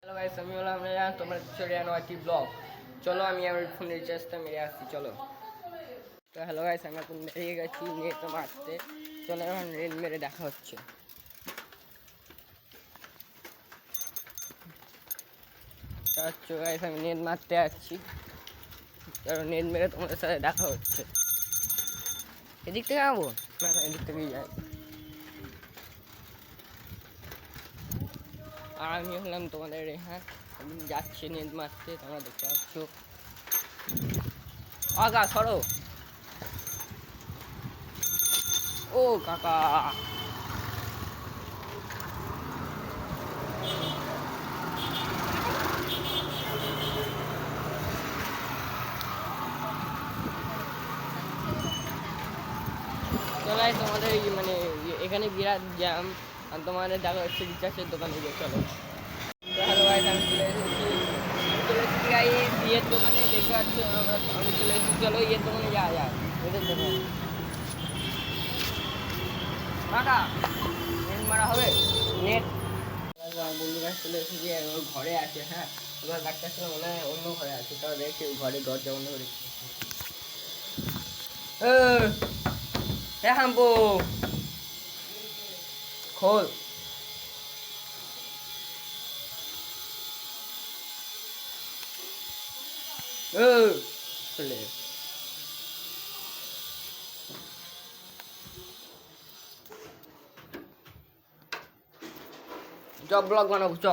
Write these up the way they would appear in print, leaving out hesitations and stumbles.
Hello guys, আমি হলাম রেয়ান, তোমরা রেয়ান ওয়াইটি ব্লগ। চলো আমি আমার ফোন রিচার্জটা মেরে আসছি। চলো তো হ্যালো গাইস, আমি এখন বেরিয়ে গেছি নেট মারতে। চলো এখন নেট মেরে দেখা হচ্ছে। আচ্ছা গাইস, আমি নেট মারতে যাচ্ছি। চলো নেট মেরে তোমাদের সাথে দেখা হচ্ছে। এদিক থেকে যাবো না, এদিক থেকেই যাই। আর আমি হলাম তোমাদের রেহান, আমি যাচ্ছি নেট মারতে, তোমরা দেখতে পাচ্ছ। আগা সরো। ও কাকা, চলাই তোমাদের মানে এখানে বিরাট জ্যাম। আর তোমাদের দেখা হচ্ছে রিচার্জের দোকানে গিয়ে। চলো হ্যালো গাইস, আমি চলে এসেছি গাইস ইয়ের দোকানে। দেখতে পাচ্ছ আমি চলে এসেছি। চলো ইয়ের দোকানে যাওয়া যায়, ওদের দোকানে। কাকা নেট মারা হবে? নেট বন্ধু কাছে চলে এসেছি, ওর ঘরে আছে। হ্যাঁ, এবার গাড়িটা ছিল মনে হয় অন্য ঘরে আছে। তাও দেখছি ঘরে দরজা বন্ধ করে হাম্পু খোল। খুলে চ ব্লগ বানাবো, চ।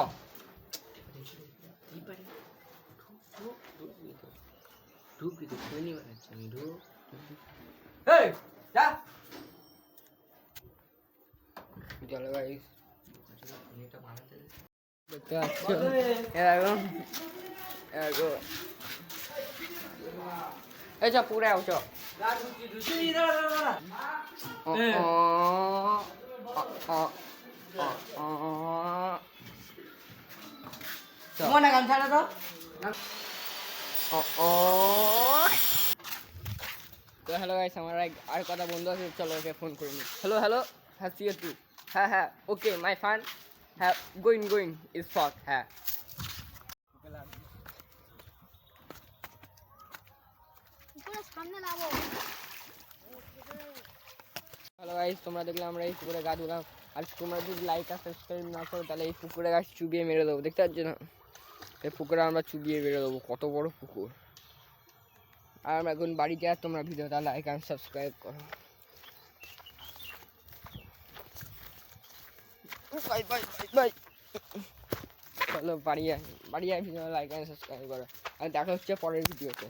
চলো গাইস, দেখতে পাচ্ছ এরকম এরকম। এই চ পুরে আও, চ। মনে গান ছাড়া তো তো হ্যালো গাইস, আমার আর কথা বন্ধু আছে। চলো ওকে ফোন করে নি। হ্যালো হ্যালো, হ্যাঁ সি ইউ টু। হ্যাঁ হ্যাঁ ওকে মাই ফান। হ্যাঁ গোয়িং ইজ ফক। হ্যাঁ সামনে নামো। হ্যালো গাইস, তোমরা দেখলে আমরা এই পুকুরে গা ধুলাম। আর তোমরা যদি লাইক আর সাবস্ক্রাইব না করো তাহলে এই পুকুরে গাছ চুবিয়ে মেরে দেবো। দেখতে পাচ্ছ না, এই পুকুরে আমরা চুবিয়ে মেরে দেবো। কত বড় পুকুর। আর আমরা এখন বাড়িতে, আর তোমরা ভিডিওটা লাইক আর সাবস্ক্রাইব করো। Bye bye bye. চলো বাড়ি আয় ভিডিও লাইক আর সাবস্ক্রাইব করো। আর দেখা হচ্ছে পরের ভিডিওতে।